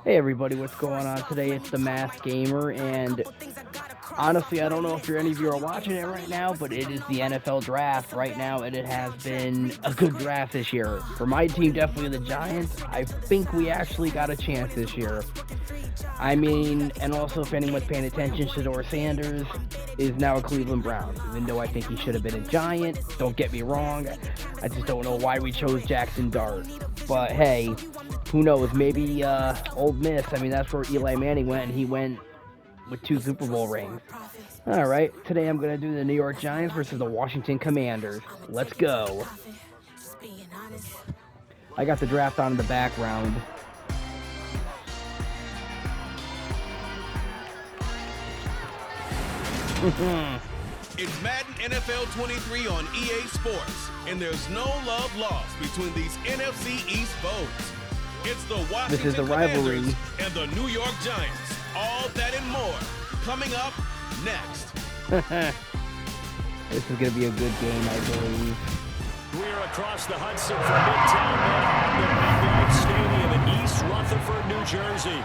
Hey everybody, what's going on today? It's the Masked Gamer, and honestly, I don't know if any of you are watching it right now, but it is the NFL draft right now, and it has been a good draft this year. For my team, definitely the Giants. I think we actually got a chance this year. I mean, and also if anyone's paying attention, Shedeur Sanders is now a Cleveland Brown, even though I think he should have been a Giant. Don't get me wrong. I just don't know why we chose Jackson Dart. But hey, who knows? Maybe Ole Miss. I mean, that's where Eli Manning went, and he went with 2 Super Bowl rings. All right, today I'm going to do the New York Giants versus the Washington Commanders. Let's go. I got the draft on in the background. It's Madden NFL 23 on EA Sports, and there's no love lost between these NFC East foes. It's the Washington Commanders and the New York Giants. All that and more coming up next. This is going to be a good game, I believe. We're across the Hudson from Midtown Manhattan at MetLife Stadium in East Rutherford, New Jersey.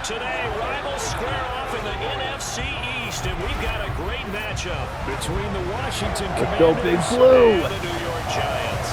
Today, rivals square off in the NFC East, and we've got a great matchup between the Washington Commanders and the New York Giants.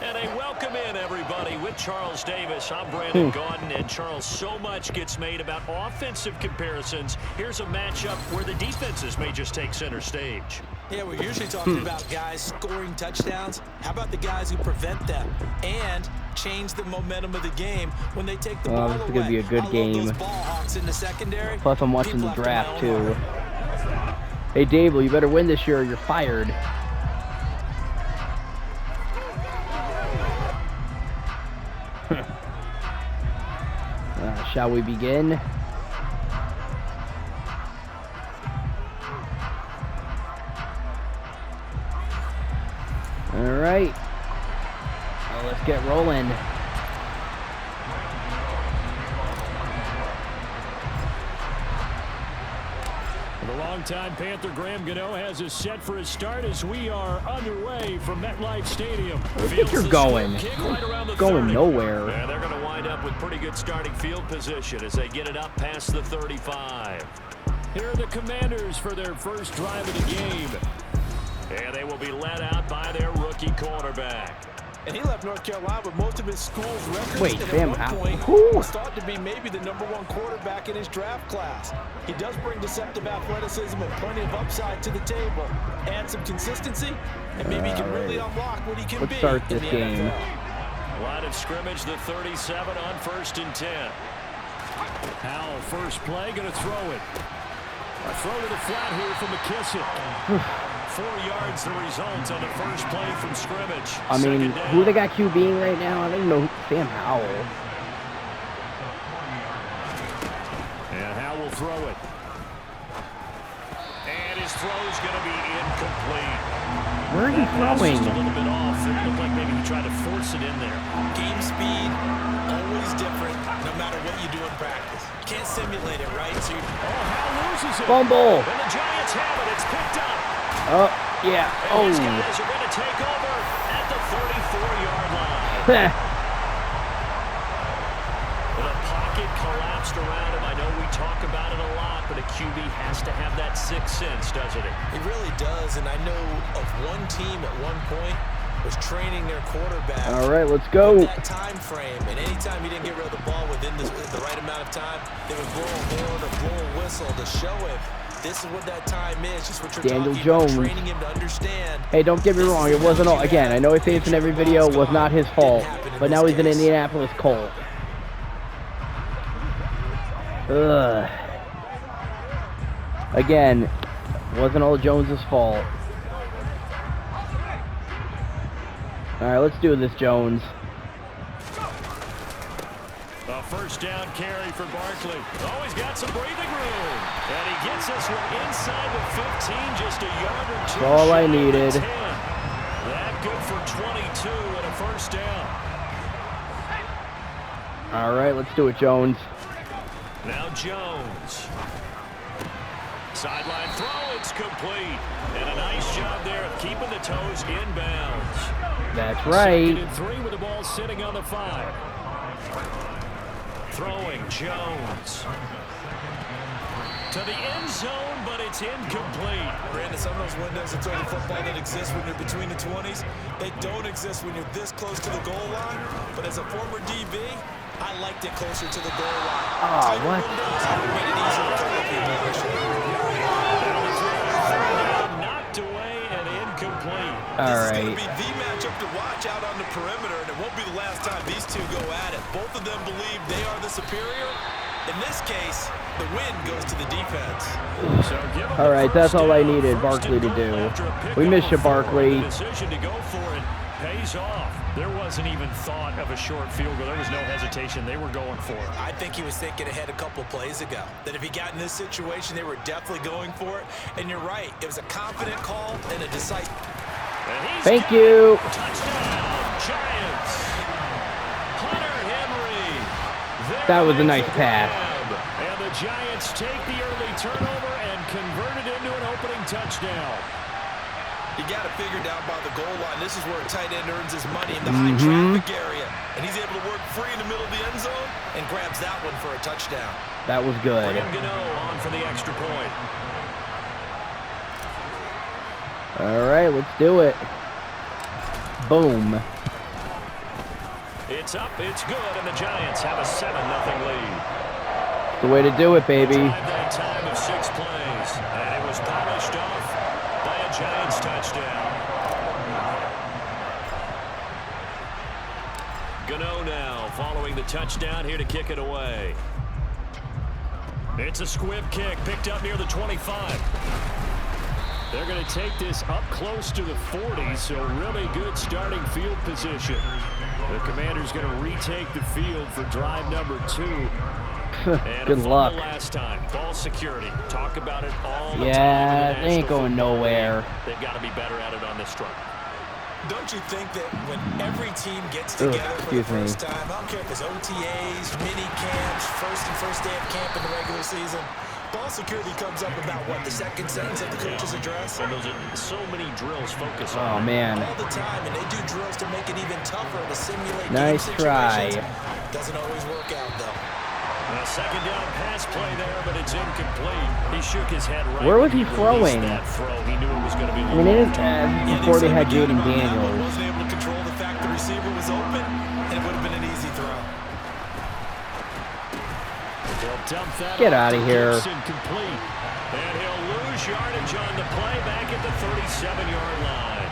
And a welcome in, everybody, with Charles Davis. I'm Brandon Gaudin, and Charles, so much gets made about offensive comparisons. Here's a matchup where the defenses may just take center stage. Yeah, we're usually talking about guys scoring touchdowns. How about the guys who prevent them and change the momentum of the game when they take the ball away? This is going to be a good game. Those ball hawks in the secondary. Plus, I'm watching the draft, too. Hey, Dable, you better win this year or you're fired. Shall we begin? All right. Well, let's get rolling. The longtime Panther Graham Gano has us set for his start as we are underway from MetLife Stadium. Where do you think you're going? Right going nowhere. Yeah, they're going to wind up with pretty good starting field position as they get it up past the 35. Here are the Commanders for their first drive of the game. And they will be led out by their rookie quarterback. And he left North Carolina with most of his school's records. Wait, Sam, at one point, who? was thought to be maybe the #1 quarterback in his draft class. He does bring deceptive athleticism and plenty of upside to the table. Add some consistency, and maybe he can really unlock what he can be. Let's start this game. Line of scrimmage, the 37 on 1st and 10. Howell, first play, going to throw it. A throw to the flat here from McKissick. 4 yards the result on the first play from scrimmage. I mean, who they got QBing right now? I don't even know. Sam Howell. And Howell will throw it. And his throw's going to be incomplete. Where are you throwing? Just a little bit off. It looked like maybe he tried to force it in there. Game speed, always different, no matter what you do in practice. You can't simulate it, right? So Howell loses it. Fumble. And the Giants have it. It's picked up. Oh, yeah. And these guys are going to take over at the 34-yard line. The pocket collapsed around him. I know we talk about it a lot, but a QB has to have that sixth sense, doesn't it? He really does, and I know of one team at one point was training their quarterback. All right, let's go. That time frame, and anytime he didn't get rid of the ball within the right amount of time, they would blow a horn or blow a whistle to show him this is what that time is. Just what you're Daniel talking Jones. about, training him to understand. Hey, don't get me wrong. It wasn't all. Again, I know I say this in every video. It was not his fault. But now he's an Indianapolis Colt. Ugh. Again, wasn't all Jones's fault. All right, let's do this, Jones. A first down carry for Barkley. Oh, he's got some breathing room. And he gets this one inside the 15, just a yard or two. That's all I needed. That good for 22 and a first down. All right, let's do it, Jones. Now Jones. Sideline throw, it's complete. And a nice job there keeping the toes inbounds. That's right. 2nd and 3 with the ball sitting on the 5. Throwing Jones to the end zone, but it's incomplete. Brandon, some of those windows of throwing football that exist when you're between the 20s, they don't exist when you're this close to the goal line. But as a former DB, I liked it closer to the goal line. Oh, what? Windows made it easier to throw people, actually. Knocked away and incomplete. All This is right. going to be the matchup to watch out on the perimeter, and it won't be the last time these two go at it. Both of them believe they are the superior. In this case, the win goes to the defense. All right, that's all I needed Barkley to do. We missed you, Barkley. The decision to go for it pays off. There wasn't even thought of a short field goal. There was no hesitation. They were going for it. I think he was thinking ahead a couple plays ago, that if he got in this situation, they were definitely going for it. And you're right, it was a confident call and a decisive. Thank you. Touchdown, Giants. Hunter Henry. That was a nice pass. And the Giants take the early turnover and convert it into an opening touchdown. You got it figured out by the goal line. This is where a tight end earns his money in the high traffic area. And he's able to work free in the middle of the end zone and grabs that one for a touchdown. That was good. Gano on for the extra point. All right, let's do it. Boom. It's up, it's good, and the Giants have a 7-0 lead. The way to do it, baby. That time of 6 plays, and it was polished off by a Giants touchdown. Gano now following the touchdown here to kick it away. It's a squib kick picked up near the 25. They're going to take this up close to the 40, so really good starting field position. The Commanders going to retake the field for drive number 2. And good luck. Last time, ball security. Talk about it all the time. Yeah, they ain't going nowhere. They've got to be better at it on this drive. Don't you think that when every team gets together for the first time, I don't care if it's OTAs, mini camps, first day of camp in the regular season, ball security comes up about what, the second sentence of the coach's address? And those are so many drills focused on. Oh, man. All the time, and they do drills to make it even tougher to simulate nice game try. situations. Doesn't always work out, though. A second down pass play there, but it's incomplete. He shook his head right. Where was he throwing? That throw. He knew it was going to be. I mean, it is before they had Jaden Daniels. Wasn't able to control the fact the receiver was open, and it would have been an easy throw. Get out of here. Incomplete. And he'll lose yardage on the play back at the 37-yard line.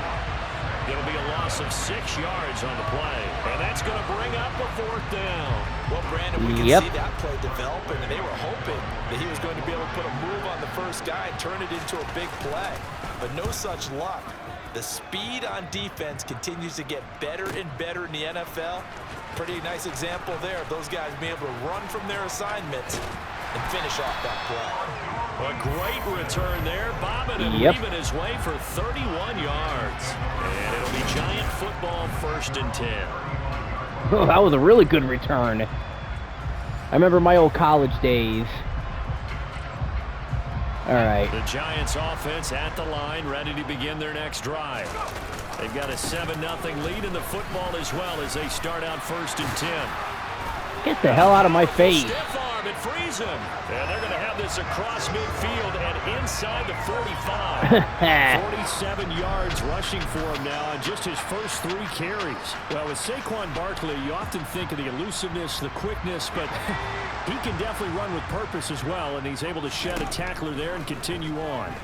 It'll be a loss of 6 yards on the play. And that's going to bring up a 4th down. Well, Brandon, we can see that play developing, and they were hoping that he was going to be able to put a move on the first guy and turn it into a big play. But no such luck. The speed on defense continues to get better and better in the NFL. Pretty nice example there of those guys being able to run from their assignments and finish off that play. A great return there, bobbing and weaving his way for 31 yards. And it'll be Giant football 1st and 10. Oh, that was a really good return. I remember my old college days. All right. The Giants offense at the line, ready to begin their next drive. They've got a 7-0 lead in the football as well as they start out 1st and 10. Get the hell out of my face. Stiff arm, it frees him. And they're going to have this across midfield and inside the 45. 47 yards rushing for him now on just his first 3 carries. Well, with Saquon Barkley, you often think of the elusiveness, the quickness, but he can definitely run with purpose as well, and he's able to shed a tackler there and continue on.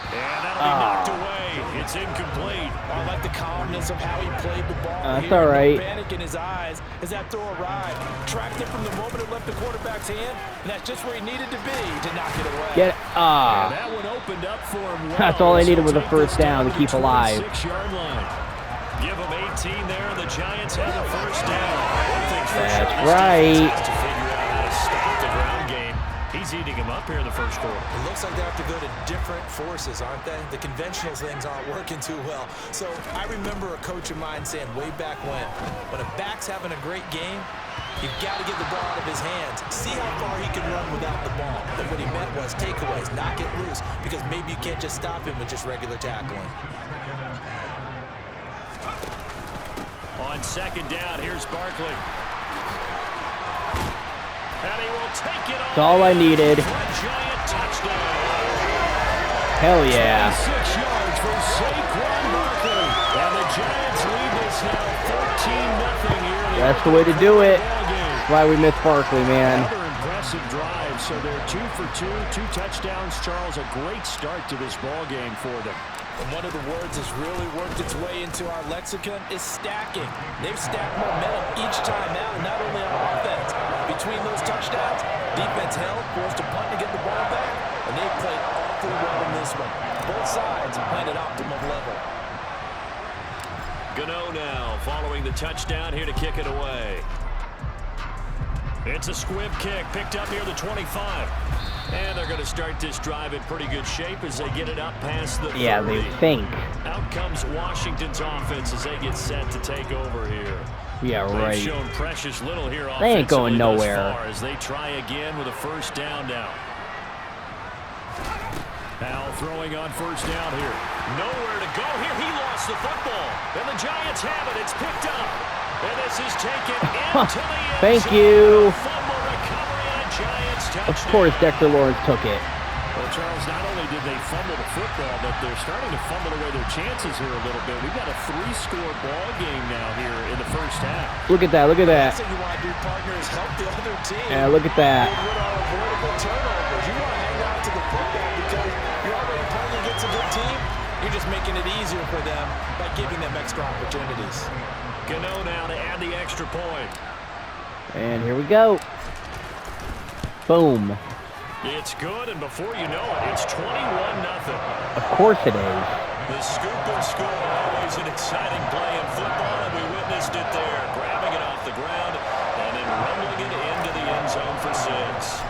And that'll be knocked away. It's incomplete. I like the calmness of how he played the ball. That's all right. No panic in his eyes as that throw arrived. Tracked it from the moment it left the quarterback's hand, and that's just where he needed to be to knock it away. Get and that one opened up for him. Well. That's all I needed was a first down to keep alive. 26-yard line. Give him 18 there, and the Giants have a first down. That's right. To figure out how to stop the ground game. He's eating him up here in the first quarter. It looks like they have to go to different forces, aren't they? The conventional things aren't working too well. So I remember a coach of mine saying way back when a back's having a great game, You've got to get the ball out of his hands. See how far he can run without the ball. But what he meant was takeaways, knock it loose, because maybe you can't just stop him with just regular tackling. On second down, here's Barkley. And he will take it That's all I needed. Giant touchdown. Hell yeah. 6 yards for Saquon Barkley. And the Giants lead this now 14-0 here. That's the way to do it. That's why we miss Barkley, man. Another impressive drive. So they're 2 for 2, 2 touchdowns. Charles, a great start to this ball game for them. And one of the words that's really worked its way into our lexicon is stacking. They've stacked momentum each time out, not only on offense. Between those touchdowns, defense held, forced to punt to get the ball back, and they played awfully well in this one. Both sides playing at optimum level. Gano now following the touchdown here to kick it away. It's a squib kick picked up near the 25. And they're going to start this drive in pretty good shape as they get it up past the 30. Yeah, they think. Out comes Washington's offense as they get set to take over here. Yeah, right. They've shown precious little here They ain't going nowhere. As they try again with a first down now. Now throwing on first down here. Nowhere to go here. He lost the football. And the Giants have it. It's picked up. And this is taken into the end Thank zone. you. Fumble recovery and a Giants touchdown. Of course, Dexter Lawrence took it. Well, Charles, not only did they fumble the football, but they're starting to fumble away their chances here a little bit. We've got a 3-score ball game now here in the first half. Look at that. Look at that. That's what you want to do, partner, is help the other team. Yeah, look at that. Get rid of avoidable turnovers. You want to hang on to the football because you're already playing against a good team. You're just making it easier for them by giving them extra opportunities. Gano now to add the extra point. And here we go. Boom. It's good, and before you know it, it's 21-0. Of course it is. The scoop and score, always an exciting play in football, and we witnessed it there, grabbing it off the ground and then rumbling it into the end zone for 6.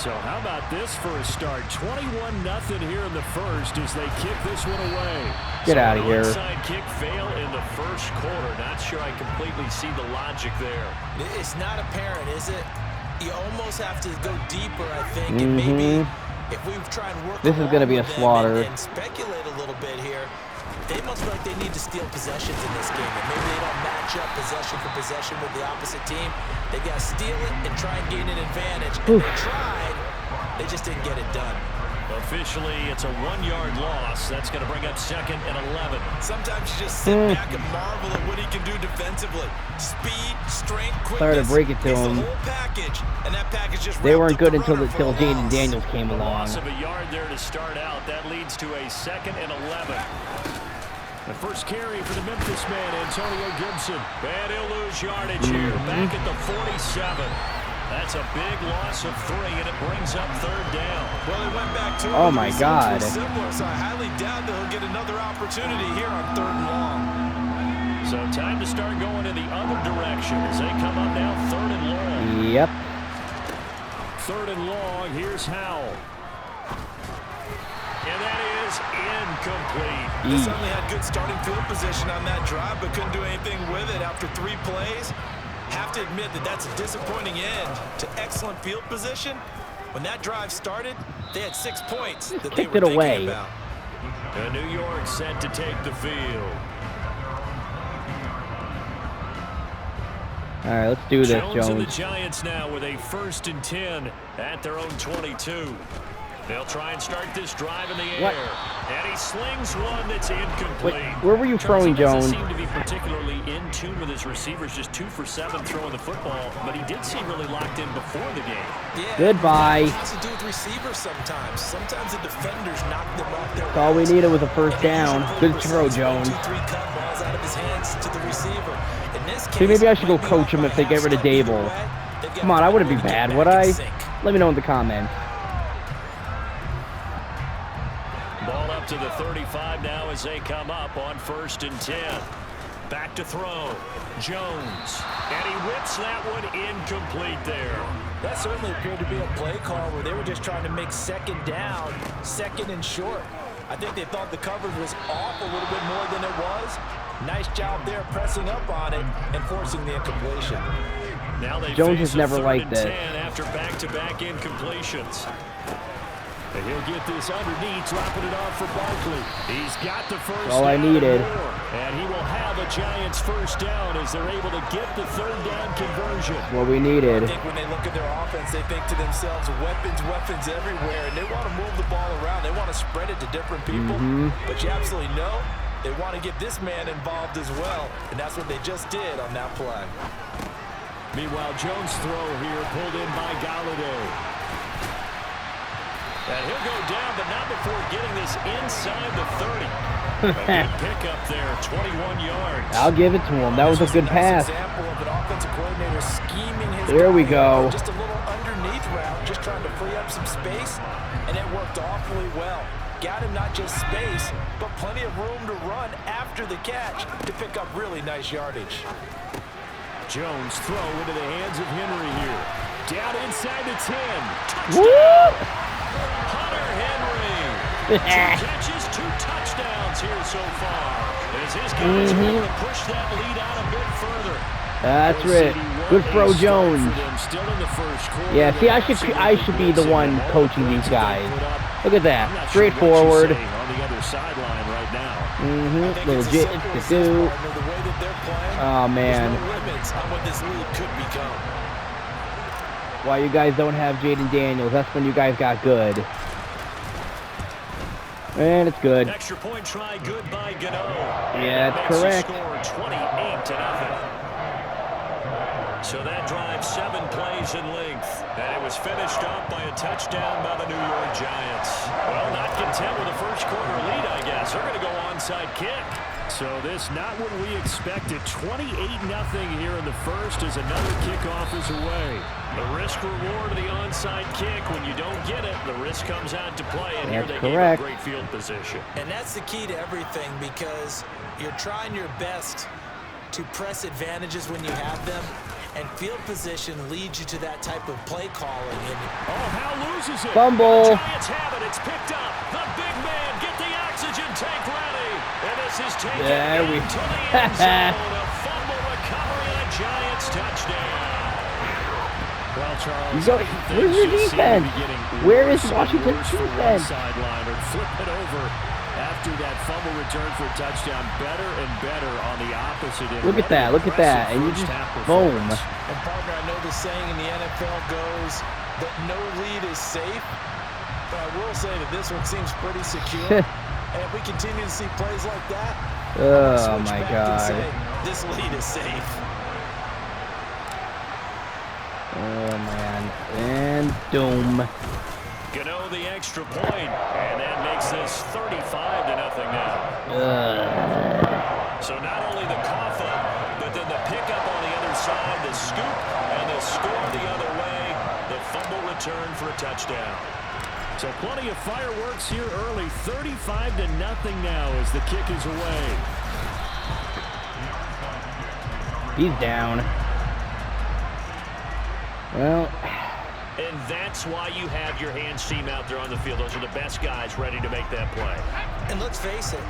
So how about this for a start? 21-0 here in the first as they kick this one away. Get out of here. Inside kick fail in the first quarter. Not sure I completely see the logic there. It's not apparent, is it? You almost have to go deeper, I think, and maybe if we try and work this is going to be a slaughter. And speculate a little bit here, they must feel like they need to steal possessions in this game, and maybe they don't match up possession for possession with the opposite team. They've got to steal it and try and gain an advantage. And they tried, they just didn't get it done. Officially, it's a 1-yard loss. That's going to bring up 2nd and 11. Sometimes you just sit back and marvel at what he can do defensively. Speed, strength, quickness. Sorry to break it to him. The whole package, and that package just they weren't good until Jaden Daniels came along. Loss of a yard there to start out. That leads to a 2nd and 11. The first carry for the Memphis man, Antonio Gibson. And he'll lose yardage here. Back at the 47. That's a big loss of 3, and it brings up 3rd down. Well, it went back to oh, my God. Similar, so I highly doubt that he'll get another opportunity here on 3rd and long. So time to start going in the other direction as they come up now 3rd and long. Yep. 3rd and long. Here's Howell. And that is incomplete. They certainly had good starting field position on that drive, but couldn't do anything with it after 3 plays. Have to admit that that's a disappointing end to excellent field position. When that drive started, they had 6 points that they were thinking about. And New York set to take the field. All right, let's do this, Jones. And the Giants now with a 1st and 10 at their own 22. They'll try and start this drive in the air. And he slings one that's incomplete. Wait, where were you throwing, Jones? He doesn't seem to be particularly in tune with his receivers, just 2 for 7 throwing the football, but he did seem really locked in before the game. Yeah, goodbye. It has to do with receivers sometimes. Sometimes the defenders knock them off their That's all we needed was a first down. Good throw, Jones. 2-3 cut balls out of his hands to the receiver. In this case, see, maybe I should go coach him if they get rid of Dable. Come on, I wouldn't be bad, would I? Let me know in the comments. Ball up to the 35 now as they come up on 1st and 10. Back to throw. Jones. And he whips that one incomplete there. That certainly appeared to be a play call where they were just trying to make 2nd down, 2nd and short. I think they thought the coverage was off a little bit more than it was. Nice job there pressing up on it and forcing the incompletion. Now they Jones face has never liked this. After back-to-back incompletions. And he'll get this underneath, dropping it off for Barkley. He's got the first all I needed. And he will have a Giants first down as they're able to get the third down conversion. That's what we needed. I think when they look at their offense, they think to themselves, weapons everywhere, and they want to move the ball around. They want to spread it to different people. But you absolutely know they want to get this man involved as well, and that's what they just did on that play. Meanwhile, Jones' throw here pulled in by Galladay. And he'll go down, but not before getting this inside the 30. A good pickup there, 21 yards. I'll give it to him. That was a good pass. Example of an offensive coordinator scheming his there we go. Just a little underneath route, just trying to free up some space, and it worked awfully well. Got him not just space, but plenty of room to run after the catch to pick up really nice yardage. Jones throw into the hands of Henry here. Down inside the 10. Woo! Touchdown! Hunter Henry. 2 catches, 2 touchdowns here so far. As his guys are able to push that lead out a bit further. That's right. Good throw, Jones. Still in the first quarter. Yeah, see, I should be the one coaching these guys. Look at that. Straightforward. On the other sideline right now. Legit to do. Oh, man. Why you guys don't have Jaden Daniels? That's when you guys got good. And it's good. Extra point try, good by Gano. Yeah, that's correct. Score 28-0. So that drive 7 plays in length. And it was finished off by a touchdown by the New York Giants. Well, not content with a first quarter lead, I guess. They're going to go onside kick. So this not what we expected. 28-0 here in the first as another kickoff is away. The risk reward of the onside kick. When you don't get it, the risk comes out to play. And here they gave a great field position. And that's the key to everything, because you're trying your best to press advantages when you have them. And field position leads you to that type of play calling. And Howe loses it. Fumble. The Giants have it. It's picked up. The big man, get the oxygen tank ready. And this is taken into the end zone. A fumble recovery and a Giants touchdown. Well, Charles, where's your defense? Where is Washington's defense? Sideline or flip it over after that fumble return for a touchdown. Better and better on the opposite end. Look at that. Look at that. And you just boom. And partner, I know the saying in the NFL goes that no lead is safe. But I will say that this one seems pretty secure. And if we continue to see plays like that, oh my God. This lead is safe. Oh man. And doom. Gano the extra point, and that makes this 35-0 now. So not only the cough up, but then the pickup on the other side, the scoop, and the score the other way, the fumble return for a touchdown. So plenty of fireworks here early, 35-0 now as the kick is away. He's down. Well, and that's why you have your hands team out there on the field. Those are the best guys ready to make that play. And let's face it,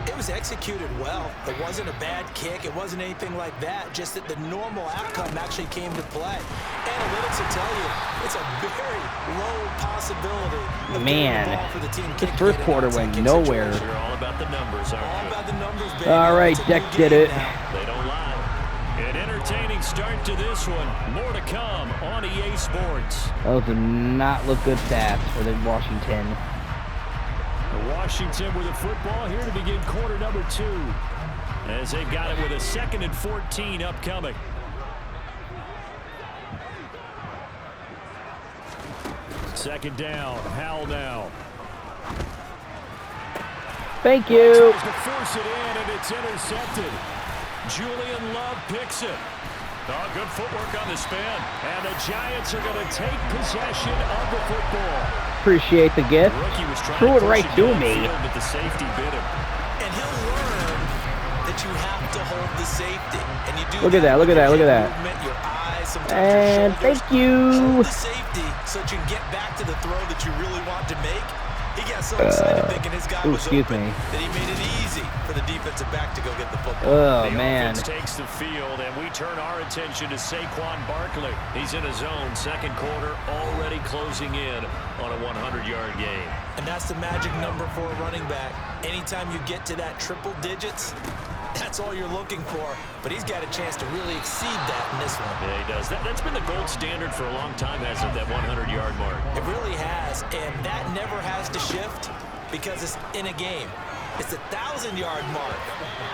it was executed well. It wasn't a bad kick. It wasn't anything like that. Just that the normal outcome actually came to play. Analytics will tell you it's a very low possibility of getting the ball for the team. This first quarter went nowhere. You're all about the numbers, aren't you? All about the numbers, baby. All right, Deck did it. They don't lie. An entertaining start to this one. More to come on EA Sports. Those did not look good stats for the Washington. Washington with the football here to begin quarter number 2. As they've got it with a 2nd and 14 upcoming. Second down. Howell now. Thank you. Tries to force it in, and it's intercepted. Julian Love picks it. Oh, good footwork on the spin. And the Giants are going to take possession of the football. Appreciate the gift. Threw it right to me. But the safety bit him. And he'll learn that you have to hold the safety. And you do look at that. Look at that. Look at that. Your eyes, and thank you. Hold the safety so that you can get back to the throw that you really want to make. He got so excited thinking his guy was open that he made it easy for the defensive back to go get the football. Oh, the man. offense takes the field, and we turn our attention to Saquon Barkley. He's in his zone, second quarter, already closing in on a 100-yard game. And that's the magic number for a running back. Anytime you get to that triple digits, that's all you're looking for. But he's got a chance to really exceed that in this one. Yeah, he does. That's been the gold standard for a long time, hasn't it, that 100-yard mark? It really has, and that never has to shift because it's in a game. It's a 1,000-yard mark.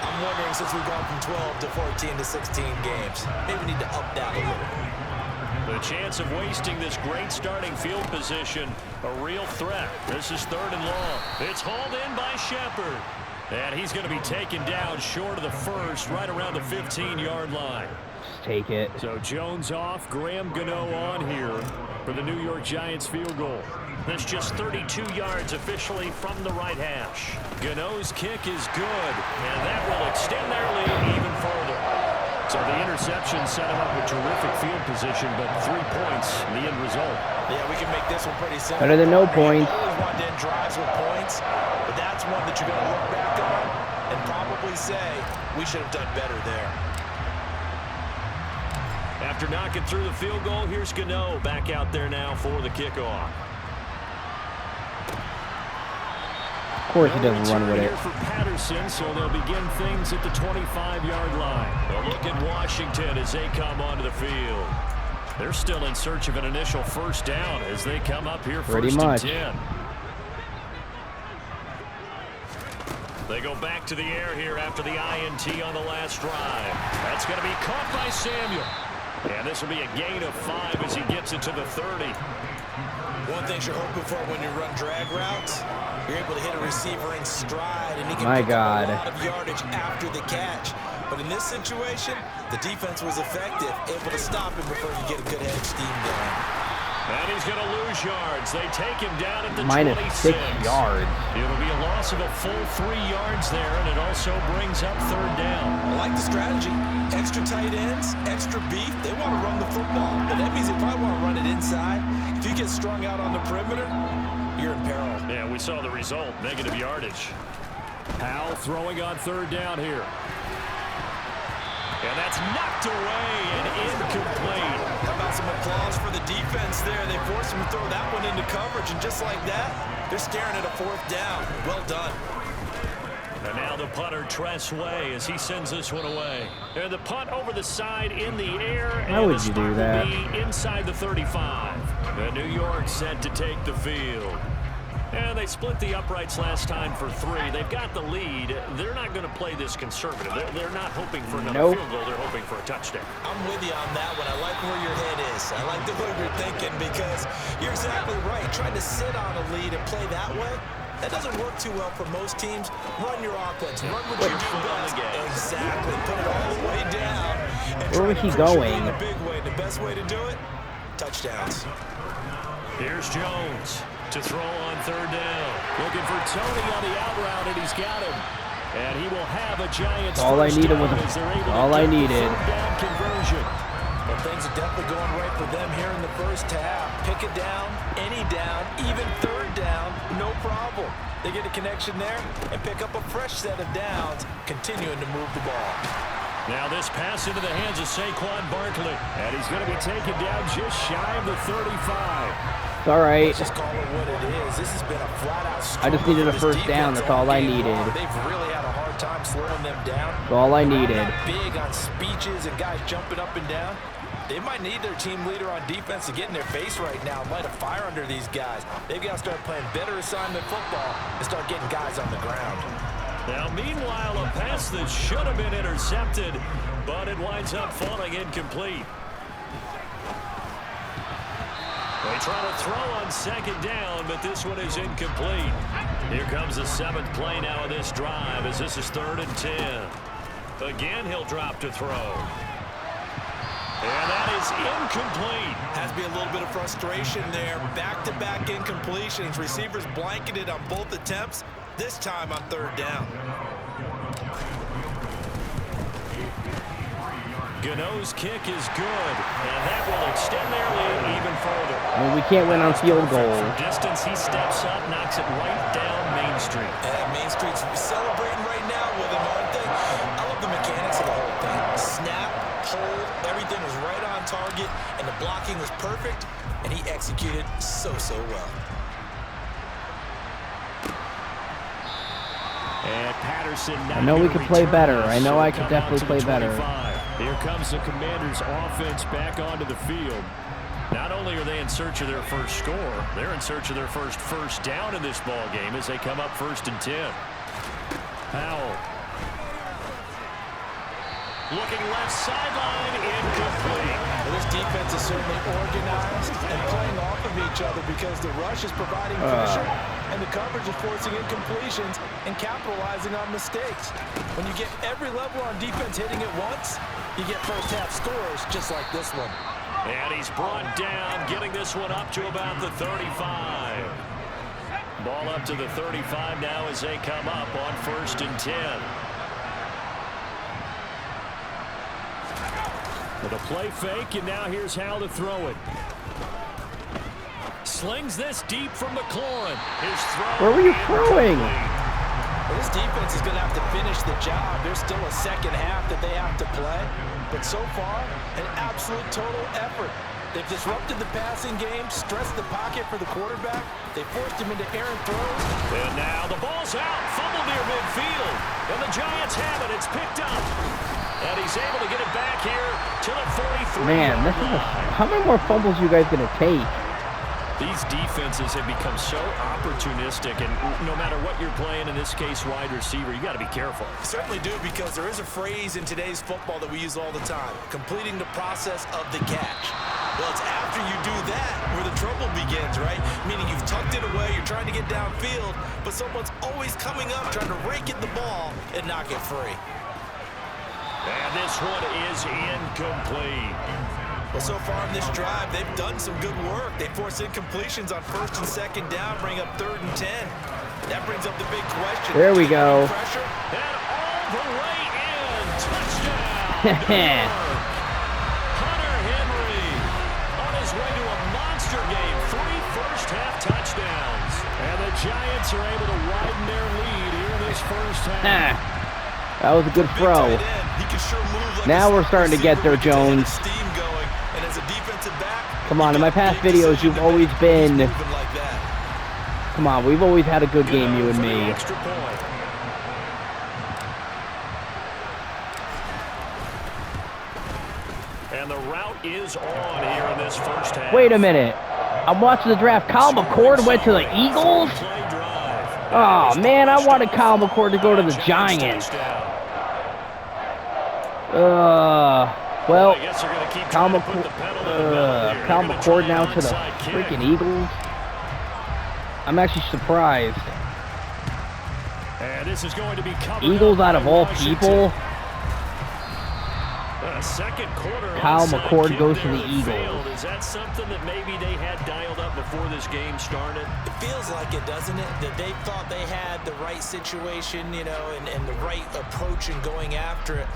I'm wondering, since we've gone from 12 to 14 to 16 games, maybe we need to up that a little. The chance of wasting this great starting field position, a real threat. This is 3rd and long. It's hauled in by Shepard. And he's going to be taken down short of the first, right around the 15-yard line. Just take it. So Jones off, Graham Gano on here for the New York Giants field goal. That's just 32 yards officially from the right hash. Gano's kick is good, and that will extend their lead even further. So the interception set him up with terrific field position, but 3 points, the end result. Yeah, we can make this one pretty simple. Better than no points. Always want to end drives with points, but that's one that you're going to look back on and probably say, we should have done better there. After knocking through the field goal, here's Gano back out there now for the kickoff. Of course he doesn't run with it. For Patterson, so they'll begin things at the 25-yard line. A look at Washington as they come onto the field. They're still in search of an initial first down as they come up here first and 10. They go back to the air here after the INT on the last drive. That's going to be caught by Samuel. And this will be a gain of 5 as he gets it to the 30. One thing you're hoping for when you run drag routes, you're able to hit a receiver in stride, and he can pick up a lot of yardage after the catch. But in this situation, the defense was effective, able to stop him before you get a good head of steam going. And he's going to lose yards. They take him down at the -6 26. yards. It'll be a loss of a full 3 yards there, and it also brings up 3rd down. I like the strategy. Extra tight ends, extra beef. They want to run the football, but that means they probably want to run it inside. If you get strung out on the perimeter, you're in peril. Yeah, we saw the result, negative yardage. Powell throwing on 3rd down here. And that's knocked away and incomplete. How about some applause for the defense there? They forced him to throw that one into coverage, and just like that, they're staring at a 4th down. Well done. And now the punter, Tress Way, as he sends this one away. And the punt over the side in the air. How would you do that? Inside the 35. And New York set to take the field. And they split the uprights last time for 3. They've got the lead. They're not going to play this conservative. They're not hoping for another field goal. They're hoping for a touchdown. I'm with you on that one. I like where your head is. I like the way you're thinking because you're exactly right. Trying to sit on a lead and play that way, that doesn't work too well for most teams. Run your offense. Run what you do best. Exactly. Put it all the way down. And where was he going? The big way. The best way to do it, touchdowns. Here's Jones to throw on 3rd down. Looking for Tony on the out route, and he's got him. And he will have a Giants all I needed was all I needed. Down conversion. Well, things are definitely going right for them here in the first half. Pick it down, any down, even 3rd down, no problem. They get a connection there and pick up a fresh set of downs, continuing to move the ball. Now this pass into the hands of Saquon Barkley. And he's going to be taken down just shy of the 35. All right. Let's just call it what it is. This has been a flat-out I just needed a first down. That's all I needed. They've really had a hard time slowing them down. That's all I needed. Big on speeches and guys jumping up and down. They might need their team leader on defense to get in their face right now and light a fire under these guys. They've got to start playing better assignment football and start getting guys on the ground. Now, meanwhile, a pass that should have been intercepted, but it winds up falling incomplete. They try to throw on 2nd down, but this one is incomplete. Here comes the 7th play now of this drive as this is 3rd and 10. Again, he'll drop to throw. And that is incomplete. Has to be a little bit of frustration there. Back-to-back incompletions. Receivers blanketed on both attempts, this time on 3rd down. Gano's kick is good, and that will extend their lead even further. I mean, we can't win on field goal. From distance, he steps up, knocks it right down Main Street. Main Street's celebrating right now with him, aren't they? I love the mechanics of the whole thing. Snap, hold, everything was right on target, and the blocking was perfect, and he executed so well. And Patterson. I know we could play better. I know I could definitely play better. Here comes the Commanders' offense back onto the field. Not only are they in search of their first score, they're in search of their first down in this ball game as they come up 1st and 10. Powell. Looking left sideline, incomplete. Well, this defense is certainly organized and playing off of each other because the rush is providing pressure and the coverage is forcing incompletions and capitalizing on mistakes. When you get every level on defense hitting it once, you get first half scores just like this one. And he's brought down, getting this one up to about the 35. Ball up to the 35 now as they come up on 1st and 10. With a play fake, and now here's how to throw it. Slings this deep from McLaurin. His throw. Where were you throwing? Well, this defense is going to have to finish the job. There's still a second half that they have to play. But so far, an absolute total effort. They've disrupted the passing game, stressed the pocket for the quarterback. They forced him into errant throws. And now the ball's out. Fumble near midfield. And the Giants have it. It's picked up. And he's able to get it back here to the 43. Man, this is how many more fumbles you guys going to take? These defenses have become so opportunistic, and no matter what you're playing, in this case wide receiver, you got to be careful. You certainly do, because there is a phrase in today's football that we use all the time: completing the process of the catch. Well, it's after you do that where the trouble begins, right? Meaning you've tucked it away, you're trying to get downfield, but someone's always coming up trying to rake at the ball and knock it free. And this one is incomplete. Well, so far in this drive, they've done some good work. They force incompletions on 1st and 2nd down, bring up 3rd and 10. That brings up the big question. There we go. Pressure, and all the way in. Touchdown. Hunter Henry on his way to a monster game. 3 first-half touchdowns. And the Giants are able to widen their lead here in this first half. That was a good throw. Now we're starting to get there, Jones. Come on, in my past videos, you've always been... Come on, we've always had a good game, you and me. And the route is on here in this first half. Wait a minute. I'm watching the draft. Kyle McCord went to the Eagles? Oh, man, I wanted Kyle McCord to go to the Giants. Well, Kyle McCord now to the freaking Eagles. I'm actually surprised. And this is going to be Eagles out of all people. Second quarter, Kyle McCord goes to the Eagles. Is that something that maybe they had dialed up before this game started? It feels like it, doesn't it? That they thought they had the right situation, you know, and the right approach in going after it.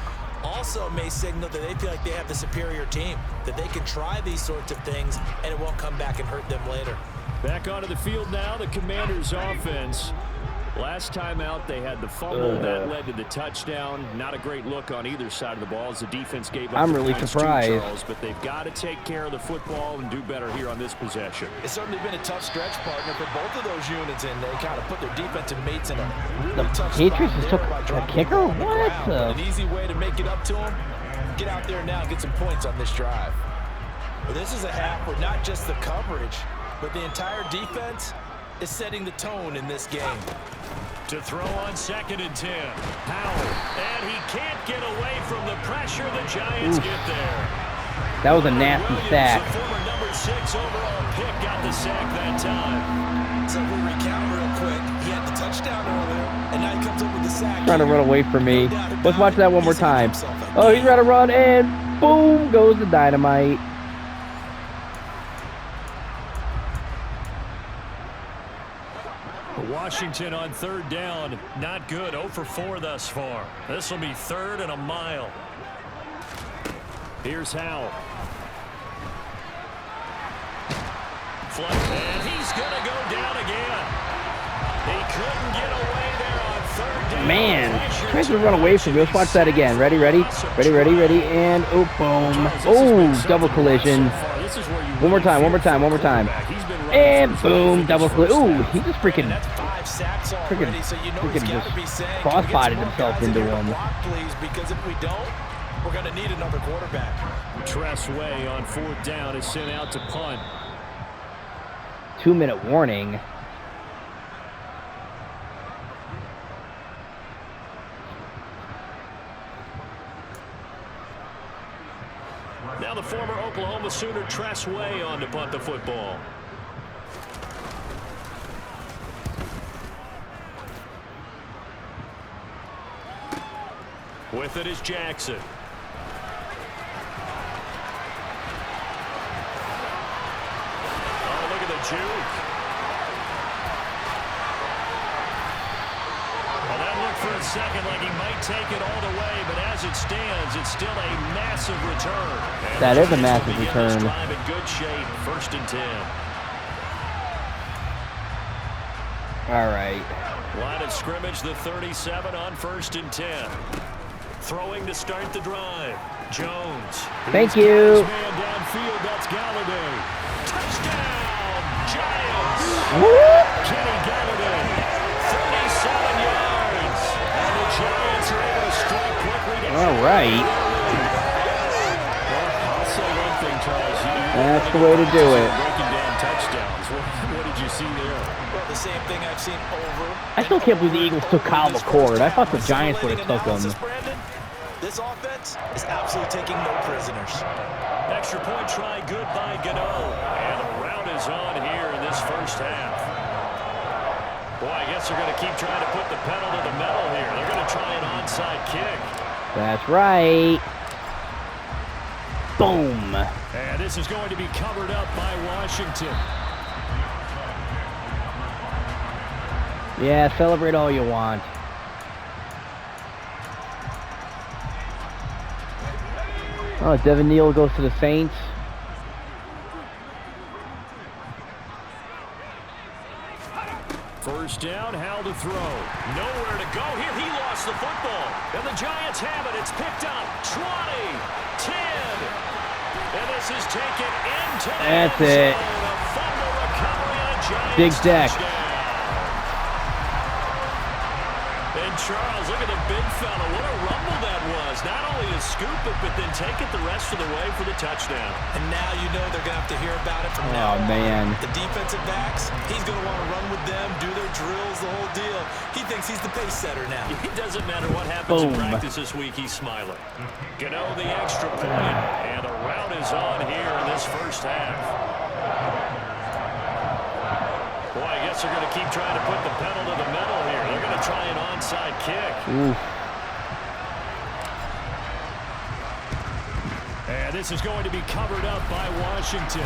Also may signal that they feel like they have the superior team, that they can try these sorts of things and it won't come back and hurt them later. Back onto the field now, the Commanders' offense. Last time out, they had the fumble that led to the touchdown. Not a great look on either side of the ball as the defense gave up. I'm really surprised. Charles, but they've got to take care of the football and do better here on this possession. It's certainly been a tough stretch, partner, for both of those units, and they kind of put their defensive mates in a really tough spot. The Patriots just took a kicker? What? An easy way to make it up to them. Get out there now and get some points on this drive. Well, this is a half where not just the coverage, but the entire defense is setting the tone in this game. To throw on 2nd and 10. Powell. And he can't get away from the pressure. The Giants get there. That was a nasty sack. The former number 6 overall pick got the sack that time. So we recount real quick. He had the touchdown earlier, and now he comes up with the sack. Trying to run away from me. Let's watch that one more time. Oh, he's trying to run, and boom goes the dynamite. Washington on 3rd down. Not good. 0 for 4 thus far. This will be 3rd and a mile. Here's Howell. And he's going to go down again. He couldn't get away there on third down. Man, tries to run away from me. Let's watch that again. Ready, and oh, boom. Oh, double collision. One more time. And boom, double collision. Ooh, he just freaking just cross-bodied himself into him. Because if we don't, we're going to need another quarterback. Tressway on fourth down is sent out to punt. 2-minute warning. Now the former Oklahoma Sooner Tressway on to punt the football. With it is Jackson. Oh, look at the juke. Well, that looked for a second like he might take it all the way, but as it stands, it's still a massive return. And that is a massive return. Drive in good shape, 1st and 10. All right. Line of scrimmage, the 37 on 1st and 10. Throwing to start the drive. Jones. Thank you. Man downfield, that's Galladay. Touchdown, Giants. Whoop. Kenny Galladay, 37 yards. And the Giants are able to strike quickly. All right. Well, I'll say one thing, Charles. That's the way to do it. Breaking down touchdowns. What did you see there? Well, the same thing I've seen over. I still can't believe the Eagles took Kyle McCord. I thought the Giants would have took him. This offense is absolutely taking no prisoners. Extra point try, good by Gano. And the route is on here in this first half. Boy, I guess they're going to keep trying to put the pedal to the metal here. They're going to try an onside kick. That's right. Boom. And this is going to be covered up by Washington. Yeah, celebrate all you want. Oh, Devin Neal goes to the Saints. First down, Howell to throw. Nowhere to go here. He lost the football. And the Giants have it. It's picked up. 20, 10. And this is taken into the That's end it. zone. A fumble recovery on a Giants Big deck. touchdown. And Charles, look at the big fella. What a rumble that was. Not only to scoop it, but then take it the rest of the way for the touchdown. And now you know they're going to have to hear about it from now on. Oh, man. The defensive backs, he's going to want to run with them, do their drills, the whole deal. He thinks he's the pace setter now. It doesn't matter what happens Boom. in practice this week, he's smiling. Gano the extra point, and the route is on here in this first half. Boy, I guess they're going to keep trying to put the pedal to the metal here. They're going to try an onside kick. Oof. And this is going to be covered up by Washington.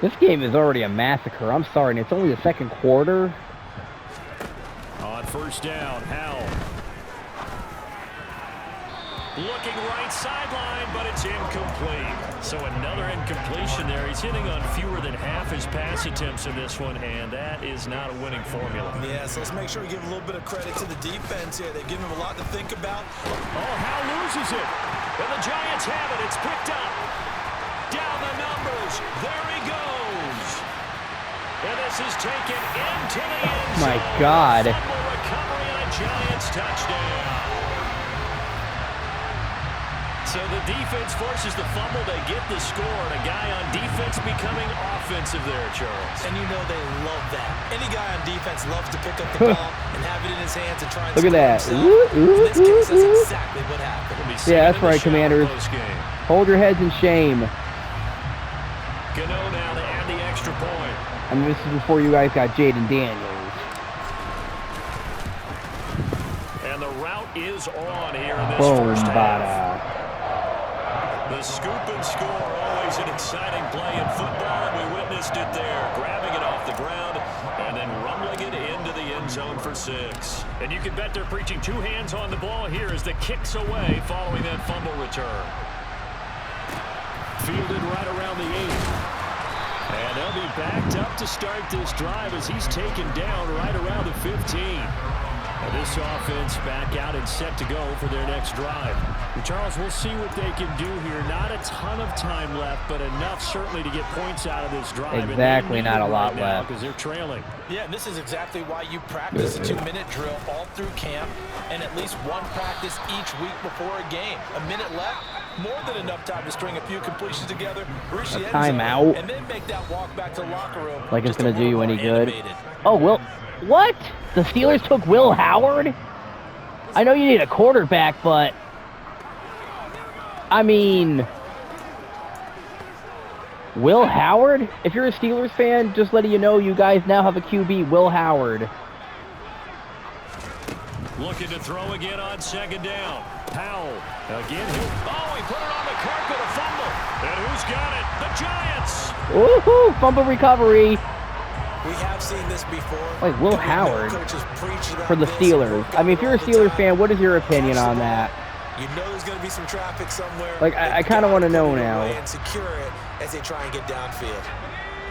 This game is already a massacre. I'm sorry, and it's only the second quarter. On first down, Howell. Looking right sideline, but it's incomplete. So another incompletion there. He's hitting on fewer than half his pass attempts in this one, and that is not a winning formula. Yeah, so let's make sure we give a little bit of credit to the defense here. They've given him a lot to think about. Oh, Howell loses it. And the Giants have it. It's picked up. Down the numbers. There he goes. And this is taken into the end zone. My God. Fumble recovery and a Giants touchdown. So the defense forces the fumble. They get the score. And a guy on defense becoming offensive there, Charles. And you know they love that. Any guy on defense loves to pick up the ball and have it in his hands and try and Look at that. In this case, that's exactly what happened. Yeah, that's right, Commanders. Hold your heads in shame. Gano now to add the extra point. I mean, this is before you guys got Jaden Daniels. And the route is on here in this Boom, first half. bada. The scoop and score, always an exciting play in football, and we witnessed it there, grabbing it off the ground and then rumbling it into the end zone for 6. And you can bet they're preaching 2 hands on the ball here as the kick's away following that fumble return. Fielded right around the 8. And they'll be backed up to start this drive as he's taken down right around the 15. This offense back out and set to go for their next drive. And Charles, we'll see what they can do here. Not a ton of time left, but enough certainly to get points out of this drive. Exactly, not a lot left. Because they're trailing. Yeah, and this is exactly why you practice a 2-minute drill all through camp and at least one practice each week before a game. A minute left, more than enough time to string a few completions together, reach the end zone, timeout, and then make that walk back to the locker room. Like it's going to do you any good. Oh, Will. What? The Steelers took Will Howard? I know you need a quarterback, but I mean, Will Howard? If you're a Steelers fan, just letting you know you guys now have a QB, Will Howard. Looking to throw again on 2nd down. Powell again. Oh, he put it on the carpet, a fumble. And who's got it? The Giants. Woohoo! Fumble recovery. We have seen this before. Like Will Howard for the Steelers. I mean, if you're a Steelers fan, what is your opinion on that? You know there's going to be some traffic somewhere. Like, I kind of want to know now. And secure it as they try and get downfield.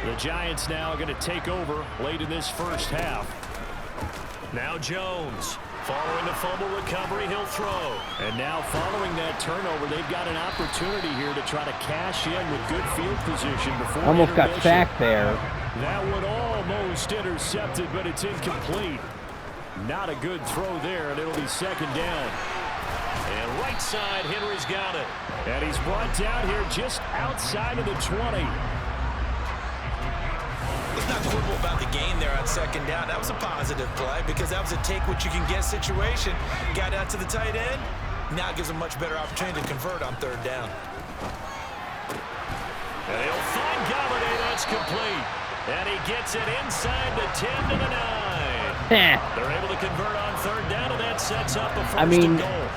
The Giants now going to take over late in this first half. Now Jones. Following the fumble recovery, he'll throw. And now following that turnover, they've got an opportunity here to try to cash in with good field position before almost got sacked there. That one almost intercepted, but it's incomplete. Not a good throw there, and it'll be 2nd down. And right side, Henry's got it. And he's brought down here just outside of the 20. Let's not quibble about the gain there on 2nd down. That was a positive play because that was a take-what-you-can-get situation. Got out to the tight end. Now it gives a much better opportunity to convert on 3rd down. And he'll find Galladay. That's complete. And he gets it inside the 10 to the 9. They're able to convert on 3rd down, and that sets up a 1st and goal.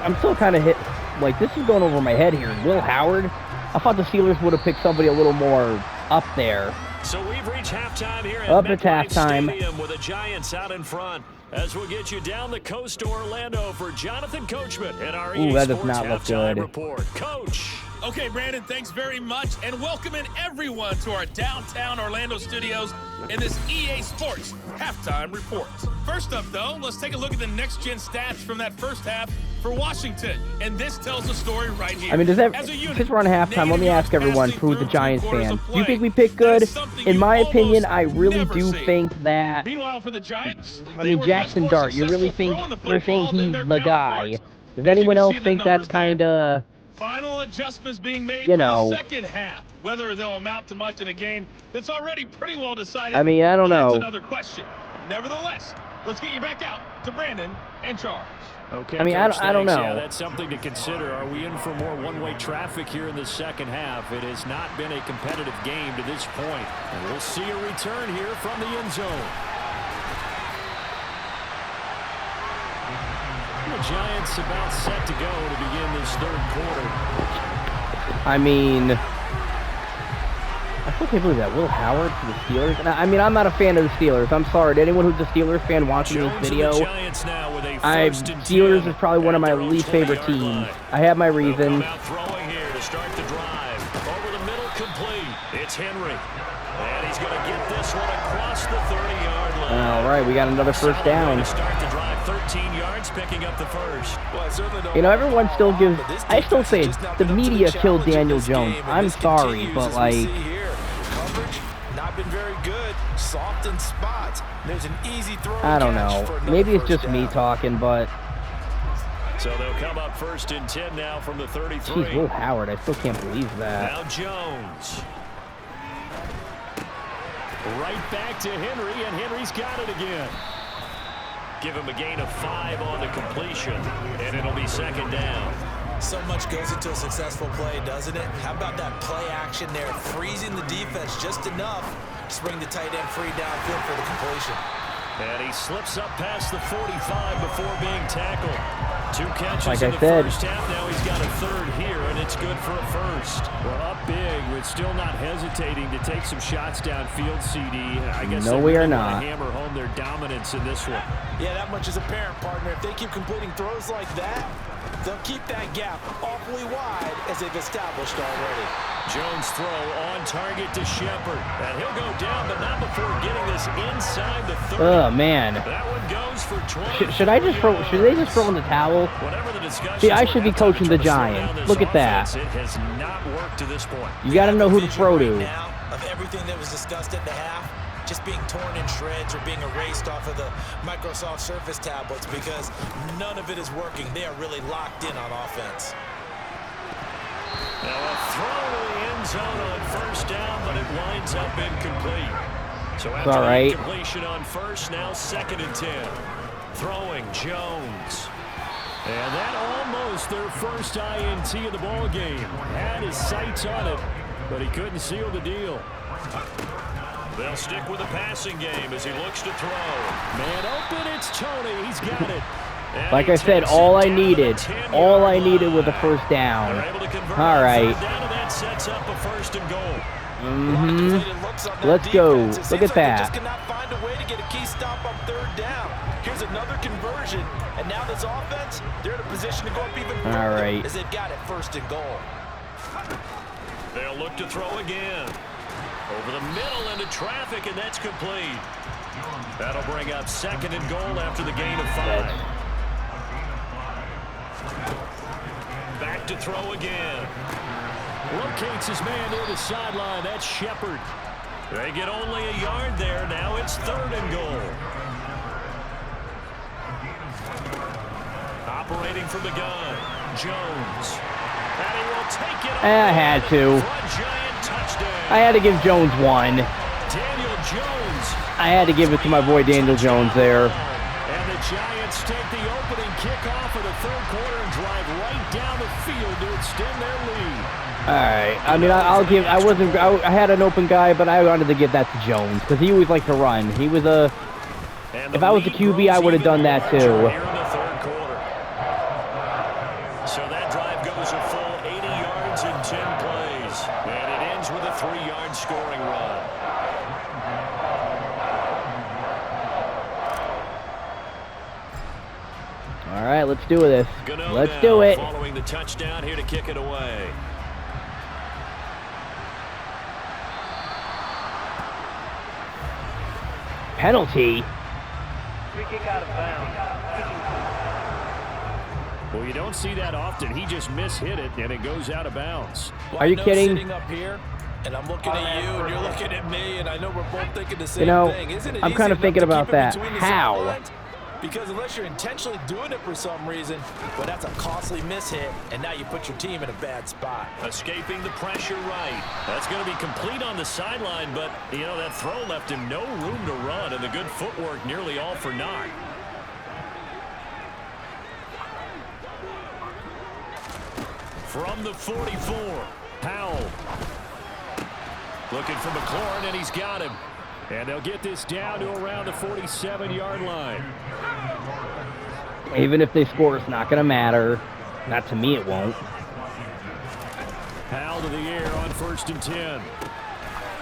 I'm still kind of hit. Like, this is going over my head here. Will Howard? I thought the Steelers would have picked somebody a little more up there. So we've reached halftime here at MetLife Stadium with the Giants out in front. As we'll get you down the coast to Orlando for Jonathan Coachman and our EA that does Sports not look Halftime good. Report. Coach. Okay, Brandon, thanks very much, and welcoming everyone to our downtown Orlando studios in this EA Sports Halftime Report. First up, though, let's take a look at the next-gen stats from that first half for Washington, and this tells the story right here. I mean, since we're on halftime, let me ask everyone who's a Giants fan. Do you think we picked good? In my opinion, I really do think that. Meanwhile, for the Giants, I mean, Jackson Dart, you really think they're saying he's the guy? Does anyone else think that's kind of... Final adjustments being made you know, for the second half. Whether they'll amount to much in a game that's already pretty well decided. I mean, I don't know. That's another question. Nevertheless, let's get you back out to Brandon and Charles. Okay, I mean, Coach, I don't know. Yeah, that's something to consider. Are we in for more one-way traffic here in the second half? It has not been a competitive game to this point. And we'll see a return here from the end zone. The Giants about set to go to begin this 3rd quarter. I mean, I still can't believe that. Will Howard for the Steelers? And I mean, I'm not a fan of the Steelers. I'm sorry to anyone who's a Steelers fan watching this video. Steelers is probably one of my least favorite teams. I have my reasons. Throwing here to start the drive. Over the middle, complete. It's Henry. And he's going to get this one across the 30-yard line. All right, we got another 1st down. Start the drive, 13 yards, picking up the 1st. Well, I certainly don't. You know, everyone still gives. I still say the media killed Daniel Jones. I'm sorry, but like. Coverage not been very good. Soft in spots. There's an easy throw. I don't know. Maybe it's just me talking, but. So they'll come up 1st and 10 now from the 33. Jeez, Will Howard, I still can't believe that. Now Jones. Right back to Henry, and Henry's got it again. Give him a gain of 5 on the completion, and it'll be 2nd down. So much goes into a successful play, doesn't it? How about that play action there, freezing the defense just enough to bring the tight end free downfield for the completion. And he slips up past the 45 before being tackled. 2 catches like in I the said. first half. Now he's got a 3rd here, and it's good for a first. Well, up big, but still not hesitating to take some shots downfield, CD. I guess no, we are not. Hammer home their dominance in this one. Yeah, that much is apparent, partner. If they keep completing throws like that, they'll keep that gap awfully wide as they've established already. Jones throw on target to Shepard. And he'll go down, but not before getting this inside the 30. Oh, man. That one goes for 20. Should I just throw? Should they just throw in the towel? Whatever the discussion. See, I should be coaching the Giants. Look at that. It has not worked to this point. You got to know who to throw to. Now, of everything that was discussed at the half, just being torn in shreds or being erased off of the Microsoft Surface tablets because none of it is working. They are really locked in on offense. Now a throw to the end zone on first down, but it winds up incomplete. So after the incompletion on first, now 2nd and 10. Throwing Jones. And that almost their first INT of the ball game. Had his sights on it, but he couldn't seal the deal. They'll stick with the passing game as he looks to throw. Man open, it's Tony. He's got it. And like I said, all I needed was a first down. All right. That sets up a 1st and goal. Let's go. Look at that. Just cannot find a way to get a key stop on 3rd down. Here's another conversion, and now this offense, they're in a position to go up even further. All right. As they've got it 1st and goal. They'll look to throw again. Over the middle into traffic, and that's complete. That'll bring up 2nd and goal after the gain of 5. Back to throw again. Locates his man near the sideline. That's Shepard. They get only a yard there. Now it's 3rd and goal. Operating from the gun, Jones. And he will take it. I had to. I had to give Jones one. Daniel Jones. I had to give it to my boy Daniel Jones there. And the Giants take the opening kickoff of the 3rd quarter and drive right down the field to extend their lead. All right. I mean, I had an open guy, but I wanted to give that to Jones because he always liked to run. He was a. If I was a QB, I would have done that too. Here in the 3rd quarter. So that drive goes a full 80 yards in 10 plays. And it ends with a 3-yard scoring run. All right, let's do this. Let's do it. Following the touchdown here to kick it away. Penalty. Free kick out of bounds. Well, you don't see that often. He just mishit it, and it goes out of bounds. Well, are you kidding? Sitting up here, and I'm looking at you, and you're looking at me, and I know we're both thinking the same thing. Isn't it I'm kind of thinking about that. How? Because unless you're intentionally doing it for some reason, well, that's a costly mishit, and now you put your team in a bad spot. Escaping the pressure right. That's going to be complete on the sideline, but, you know, that throw left him no room to run, and the good footwork nearly all for naught. From the 44, Powell. Looking for McLaurin, and he's got him. And they'll get this down to around the 47-yard line. Even if they score, it's not going to matter. Not to me, it won't. Powell to the air on 1st and 10.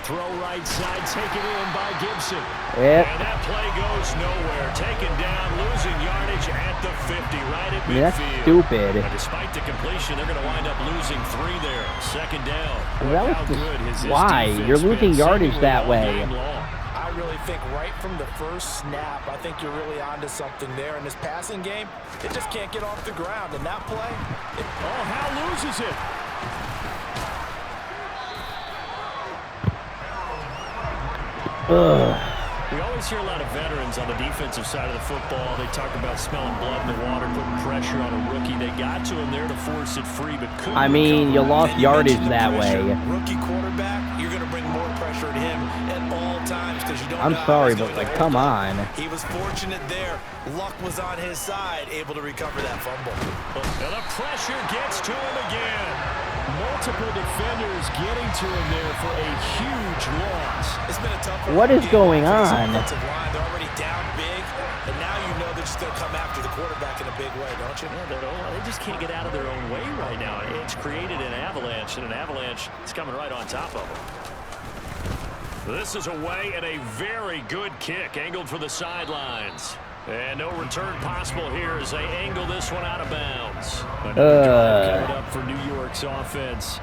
Throw right side, taken in by Gibson. Yep. And that play goes nowhere. Taken down, losing yardage at the 50, right at midfield. That's stupid. And despite the completion, they're going to wind up losing 3 there. 2nd down. That was just, why? You're losing yardage that way. I really think right from the first snap, I think you're really onto something there. In this passing game, it just can't get off the ground. And that play, Howe loses it. We always hear a lot of veterans on the defensive side of the football. They talk about smelling blood in the water, putting pressure on a rookie. They got to him there to force it free, but couldn't. I mean, you lost yardage that way. Rookie quarterback, you're going to bring more pressure at him at all times because you don't. I'm sorry, but like, come on. He was fortunate there. Luck was on his side, able to recover that fumble. And the pressure gets to him again. Multiple defenders getting to him there for a huge loss. It's been a tough one. What is going on? They're already down big, and now you know there's just going to come after the quarterback in a big way, don't you? Yeah, they just can't get out of their own way right now. It's created an avalanche, and an avalanche is coming right on top of them. This is away, and a very good kick angled for the sidelines. And no return possible here as they angle this one out of bounds. Another drive coming up for New York's offense.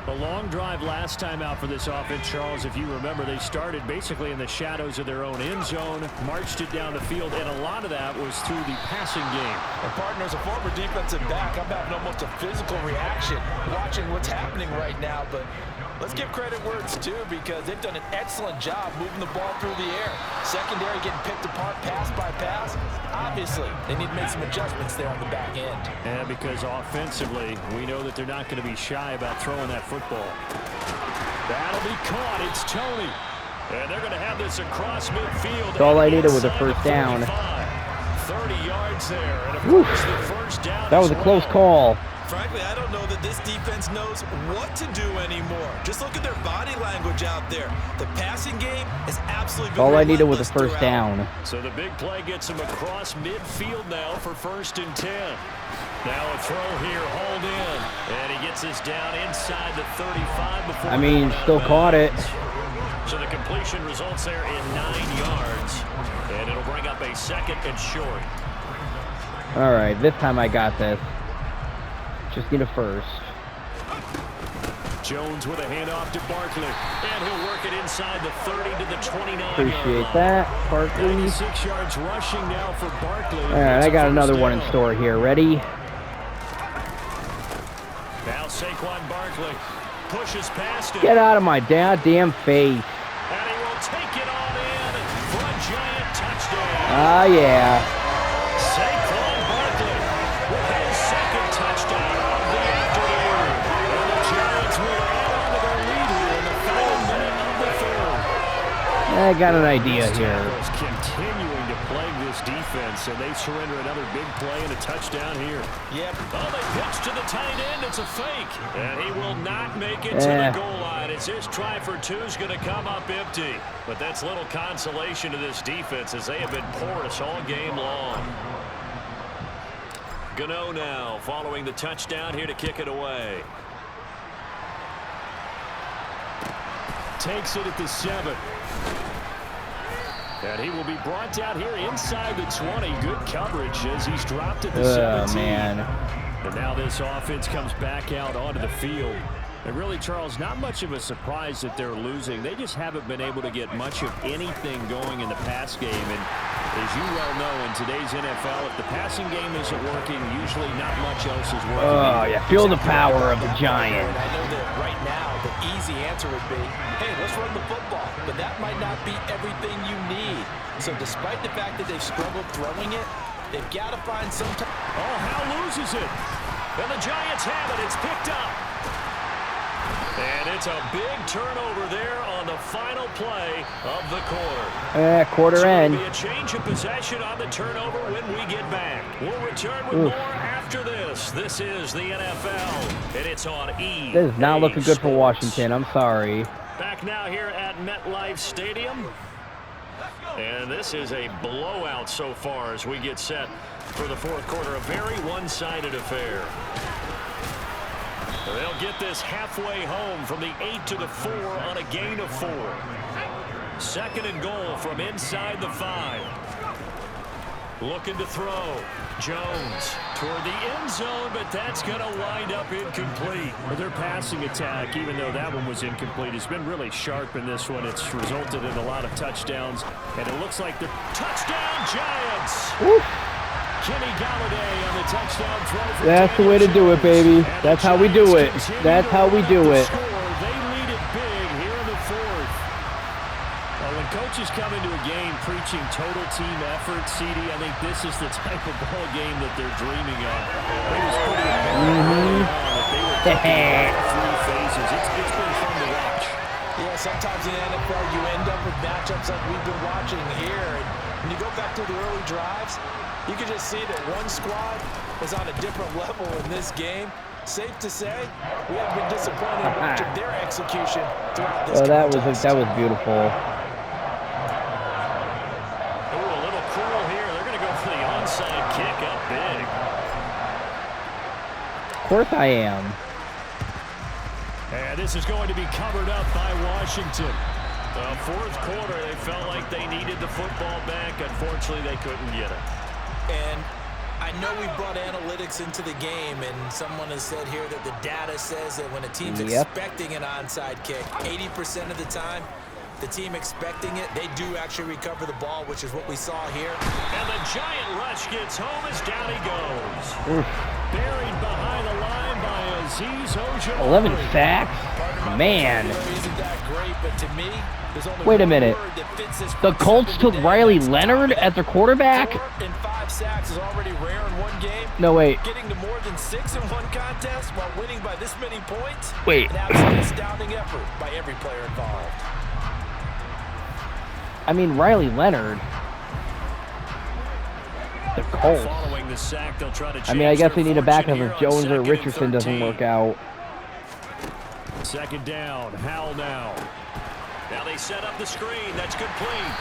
A long drive last time out for this offense, Charles. If you remember, they started basically in the shadows of their own end zone, marched it down the field, and a lot of that was through the passing game. And partner, as a former defensive back, I'm having almost a physical reaction watching what's happening right now. But let's give credit where it's due, because they've done an excellent job moving the ball through the air. Secondary getting picked apart pass by pass. Obviously, they need to make some adjustments there on the back end. And because offensively, we know that they're not going to be shy about throwing that football. That'll be caught. It's Tony. And they're going to have this across midfield. That's all I needed was a first down. 30 yards there. And of course, the first down. That was a close call. Frankly, I don't know that this defense knows what to do anymore. Just look at their body language out there. The passing game is absolutely good. All I needed was a first down. So the big play gets him across midfield now for 1st and 10. Now a throw here, hauled in. And he gets this down inside the 35 before. Still caught it. So the completion results there in 9 yards. And it'll bring up a 2nd and short. All right, this time I got this. Just need a first. Jones with a handoff to Barkley. And he'll work it inside the 30 to the 29. Appreciate that, Barkley. 96 yards rushing now for Barkley. All right, I got another one in store here. Ready? Now Saquon Barkley pushes past it. Get out of my goddamn face. And he will take it on in for a giant touchdown. Ah, yeah. Saquon Barkley with his 2nd touchdown of the afternoon. And the Giants will add on to their lead here in the final minute of the 3rd. I got an idea here. Continuing to plague this defense, and they surrender another big play and a touchdown here. Yep. Oh, they pitch to the tight end. It's a fake. And he will not make it to the goal line. It's his try for 2 is going to come up empty. But that's little consolation to this defense, as they have been porous all game long. Gano now following the touchdown here to kick it away. Takes it at the 7. And he will be brought down here inside the 20. Good coverage as he's dropped at the 17. Man. And now this offense comes back out onto the field. And really, Charles, not much of a surprise that they're losing. They just haven't been able to get much of anything going in the pass game. And as you well know, in today's NFL, if the passing game isn't working, usually not much else is working. Oh, yeah. Feel the power of the Giants. I know that right now the easy answer would be, hey, let's run the football. But that might not be everything you need. So despite the fact that they've struggled throwing it, they've got to find some time. Oh, Howe loses it. And the Giants have it. It's picked up. And it's a big turnover there on the final play of the quarter. Quarter end. So it'll be a change of possession on the turnover when we get back. We'll return with more after this. This is the NFL, and it's on E. This is not looking good for Washington. I'm sorry. Back now here at MetLife Stadium. And this is a blowout so far as we get set for the 4th quarter. A very one-sided affair. They'll get this halfway home from the 8 to the 4 on a gain of 4. 2nd and goal from inside the 5. Looking to throw. Jones toward the end zone, but that's going to wind up incomplete. Their passing attack, even though that one was incomplete, has been really sharp in this one. It's resulted in a lot of touchdowns, and it looks like the touchdown Giants. Woo. Kenny Galladay on the touchdown throw. That's the way to do it, baby. That's how we do it. That's how we do it. They lead it big here in the 4th. When coaches come into a game preaching total team effort, CD, I think this is the type of ball game that they're dreaming of. It was pretty apparent that they were taking all 3 phases. It's been fun to watch. Yeah, sometimes in the NFL you end up with matchups like we've been watching here. And when you go back to the early drives, you can just see that one squad is on a different level in this game. Safe to say, we have been disappointed in much of their execution throughout this contest. That was beautiful. course I am. And this is going to be covered up by Washington. The fourth quarter, they felt like they needed the football back. Unfortunately, they couldn't get it. And I know we brought analytics into the game, and someone has said here that the data says that when a team's expecting an onside kick, 80% of the time, the team expecting it, they do actually recover the ball, which is what we saw here. And the giant rush gets home as down he goes. Buried behind the line by Azeez Ojulari. 11 sacks? Man. Isn't that great, but to me, there's only wait a minute. The Colts took Riley Leonard at their quarterback? 4 and 5 sacks is already rare in one game. No, wait. Getting to more than 6 in one contest while winning by this many points? Wait. That was an astounding effort by every player involved. I mean, Riley Leonard. The Colts. Following the sack, they'll try to I mean, I guess they need a backup if if Jones or Richardson doesn't work out. Second down, Howell now. Now they set up the screen. That's complete.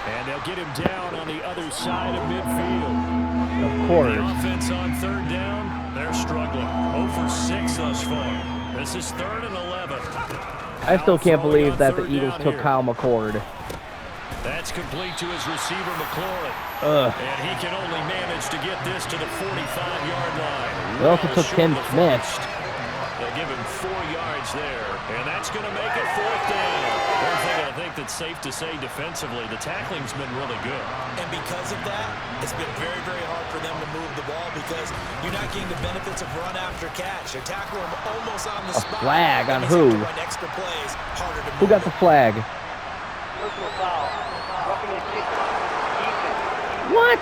And they'll get him down on the other side of midfield. Of course. The offense on third down, they're struggling. 0 for 6 thus far. This is 3rd and 11. I still can't believe that the Eagles took Kyle McCord. That's complete to his receiver, McLaurin. And he can only manage to get this to the 45-yard line. They also took Tim Smith. They give him 4 yards there, and that's going to make it 4th down. One thing I think that's safe to say defensively, the tackling's been really good. And because of that, it's been very, very hard for them to move the ball because you're not getting the benefits of run after catch. They tackle him almost on the spot. A flag on who? Extra plays, harder to move. Who got the flag? Personal foul. Roughing the kicker. What?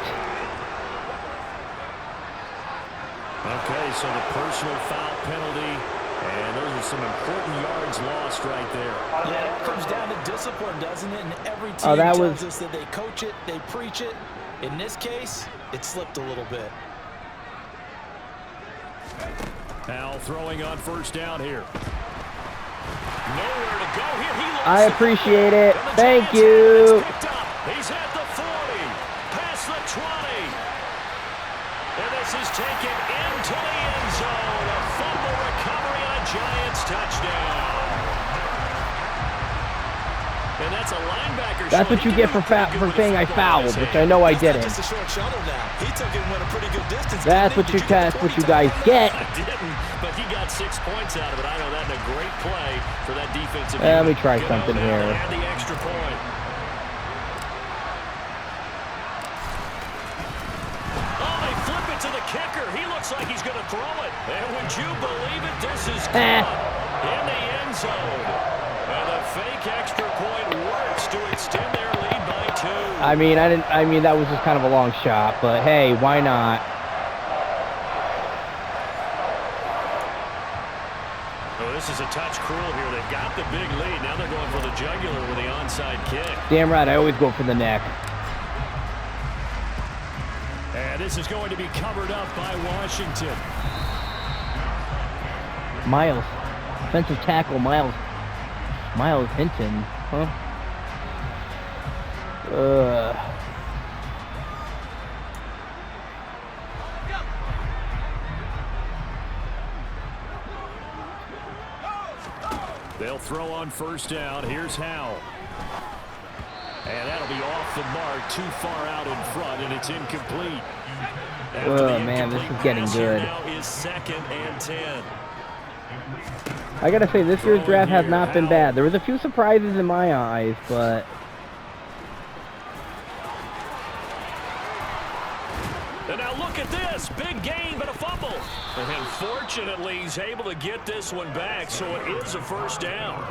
Okay, so the personal foul penalty, and those are some important yards lost right there. Yeah, it comes down to discipline, doesn't it? And every team tells us that they coach it, they preach it. In this case, it slipped a little bit. Howell throwing on first down here. Nowhere to go here. I appreciate it. Thank you. He's at the 40, past the 20. And this is taken into the end zone. A fumble recovery and a Giants touchdown. And that's a linebacker. That's what you get for saying I fouled, which I know I didn't. Just a short shuttle now. He took it and went a pretty good distance. That's what you guys get. I didn't, but he got 6 points out of it. I know that in a great play for that defensive. Let me try something here. And the extra point. Oh, they flip it to the kicker. He looks like he's going to throw it. And would you believe it? This is caught in the end zone. And the fake extra point works to extend their lead by 2. I mean, that was just kind of a long shot, but hey, why not? Oh, this is a touch cruel here. They've got the big lead. Now they're going for the jugular with the onside kick. Damn right, I always go for the neck. And this is going to be covered up by Washington. Miles. Defensive tackle, Miles Hinton. Huh? They'll throw on first down. Here's Howell. And that'll be off the mark, too far out in front, and it's incomplete. Oh, man, this is getting good. Now is 2nd and 10. I gotta say, this year's draft has not been bad. There was a few surprises in my eyes, but... And now look at this. Big gain, but a fumble. And fortunately, he's able to get this one back, so it is a first down.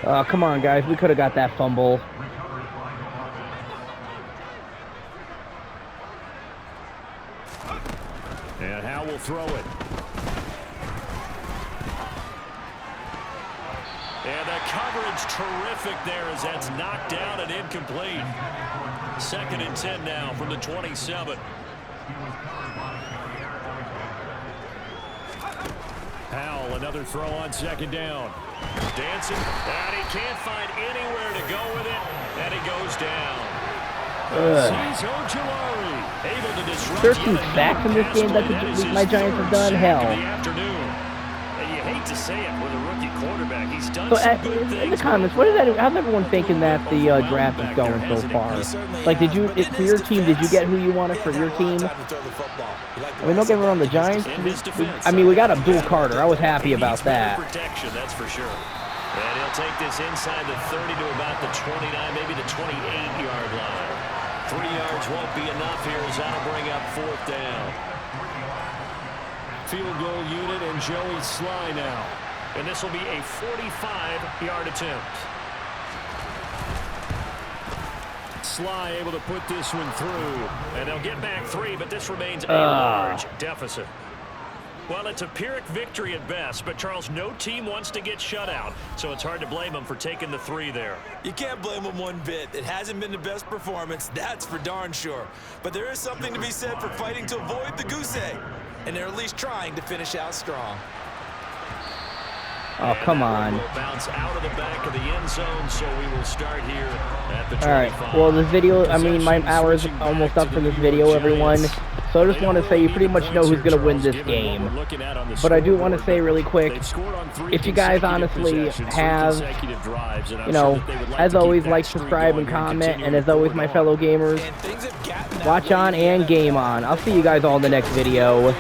Oh, come on, guys. We could have got that fumble. And Howell will throw it. And the coverage terrific there as that's knocked down and incomplete. 2nd and 10 now from the 27. Howell, another throw on 2nd down. Dancing, and he can't find anywhere to go with it, and he goes down. 13 sacks in this game that my Giants have done? Hell. You hate to say it with a rookie quarterback. He's done So in the comments, how's everyone thinking that the draft is going so far? Like, for your team, did you get who you wanted for your team? I mean, don't get me wrong, the Giants, we got Abdul Carter. I was happy about that. Protection, that's for sure. And he'll take this inside the 30 to about the 29, maybe the 28-yard line. 3 yards won't be enough here as that'll bring up 4th down. Field goal unit and Joey Sly now. And this will be a 45-yard attempt. Sly able to put this one through. And they'll get back 3, but this remains a large deficit. Well, it's a Pyrrhic victory at best, but Charles, no team wants to get shut out, so it's hard to blame them for taking the 3 there. You can't blame them one bit. It hasn't been the best performance, that's for darn sure. But there is something to be said for fighting to avoid the goose egg. And they're at least trying to finish out strong. Oh, come on. Bounce out of the back of the end zone, so we will start here at the 25. All right. Well, this video, my hour is almost up for this video, everyone. So I just want to say you pretty much know who's going to win this game. But I do want to say really quick, if you guys honestly have, as always, like, subscribe, and comment. And as always, my fellow gamers, watch on and game on. I'll see you guys all in the next video.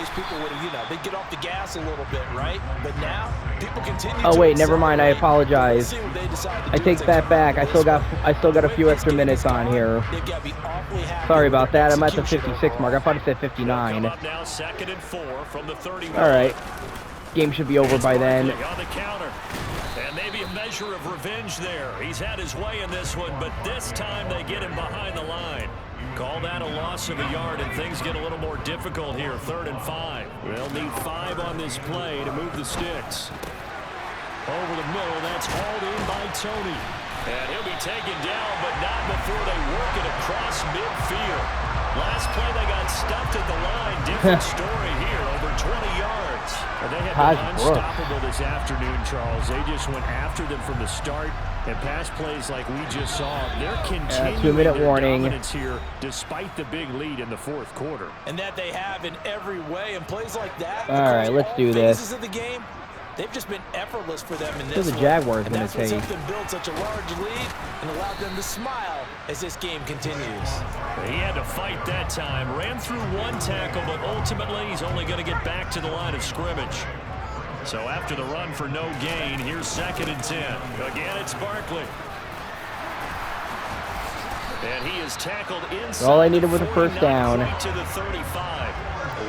They get off the gas a little bit, right? But now people continue. Oh wait, never mind. I apologize. I take that back. I still got a few extra minutes on here. Sorry about that. I'm at the 56 mark. I thought it said 59. All right. Game should be over by then. And maybe a measure of revenge there. He's had his way in this one, but this time they get him behind the line. Call that a loss of a yard, and things get a little more difficult here. 3rd and 5. They'll need 5 on this play to move the sticks. Over the middle, that's hauled in by Tony. And he'll be taken down, but not before they work it across midfield. Last play, they got stuffed at the line. Different story here, over 20 yards. And they have been unstoppable this afternoon, Charles. They just went after them from the start. And pass plays like we just saw, they're continuing 2-minute warning dominance here despite the big lead in the 4th quarter. And that they have in every way, and plays like that. All right, let's do this. Of the game, they've just been effortless for them in this. The Jaguars going to take. That's what's helped them build such a large lead and allowed them to smile as this game continues. He had to fight that time. Ran through 1 tackle, but ultimately he's only going to get back to the line of scrimmage. So after the run for no gain, here's 2nd and 10. Again, it's Barkley. And he is tackled inside. All I needed was a first down. To the 35.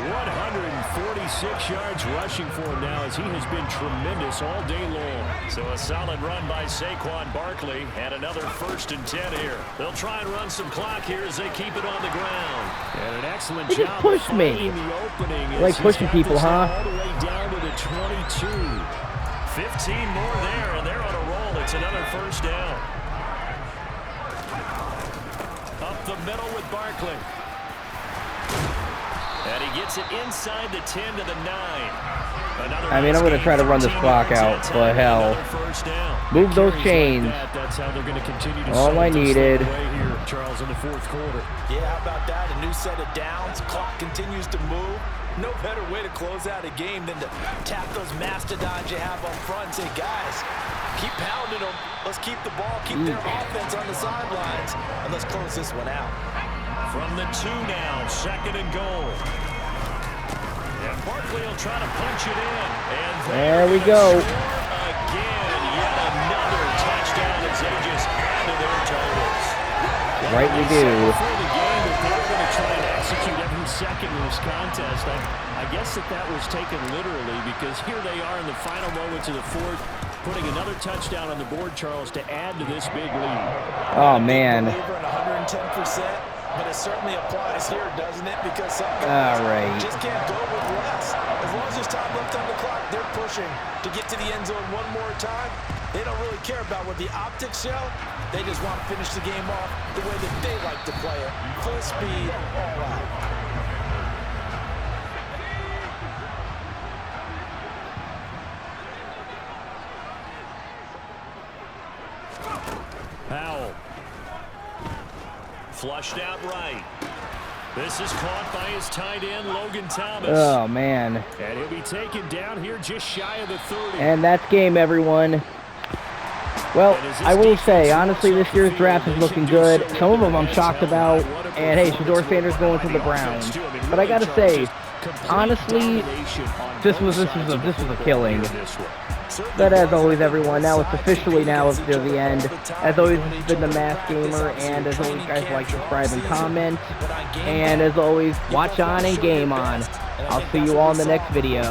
146 yards rushing for him now, as he has been tremendous all day long. So a solid run by Saquon Barkley, and another 1st and 10 here. They'll try and run some clock here as they keep it on the ground. And an excellent job. Just push me. The opening, like pushing people, huh? All the way down to the 22. 15 more there, and they're on a roll. It's another 1st down. Up the middle with Barkley. And he gets it inside the 10 to the 9. I'm going to try to run this clock out, but hell. Move those chains. That's how they're going to continue to all I needed. Here, Charles, in the 4th quarter. Yeah, how about that? A new set of downs. Clock continues to move. No better way to close out a game than to tap those mastodons you have up front and say, guys, keep pounding them. Let's keep the ball, keep their offense on the sidelines, and let's close this one out. From the 2 now, 2nd and goal. And Barkley will try to punch it in. And there we go. Again, yet another touchdown as they just add to their totals. Right we do. Before the game, if they were going to try and execute every second in this contest, I guess that was taken literally, because here they are in the final moments of the 4th, putting another touchdown on the board, Charles, to add to this big lead. Oh, man. 110%. But it certainly applies here, doesn't it? Because some guys just can't go with less. As long as there's time left on the clock, they're pushing to get to the end zone one more time. They don't really care about what the optics show. They just want to finish the game off the way that they like to play it. Full speed, all out. Flushed out right. This is caught by his tight end, Logan Thomas. Oh, man. And he'll be taken down here just shy of the 30. And that's game, everyone. Well, I will say, honestly, this year's draft is looking good. Some of them I'm shocked about. And, hey, Shedeur Sanders going to the Browns. But I got to say, honestly, this was a killing. But as always, everyone, now it's officially now to the end. As always, this has been the Mask Gamer, and as always, guys, like, subscribe, and comment. And as always, watch on and game on. I'll see you all in the next video.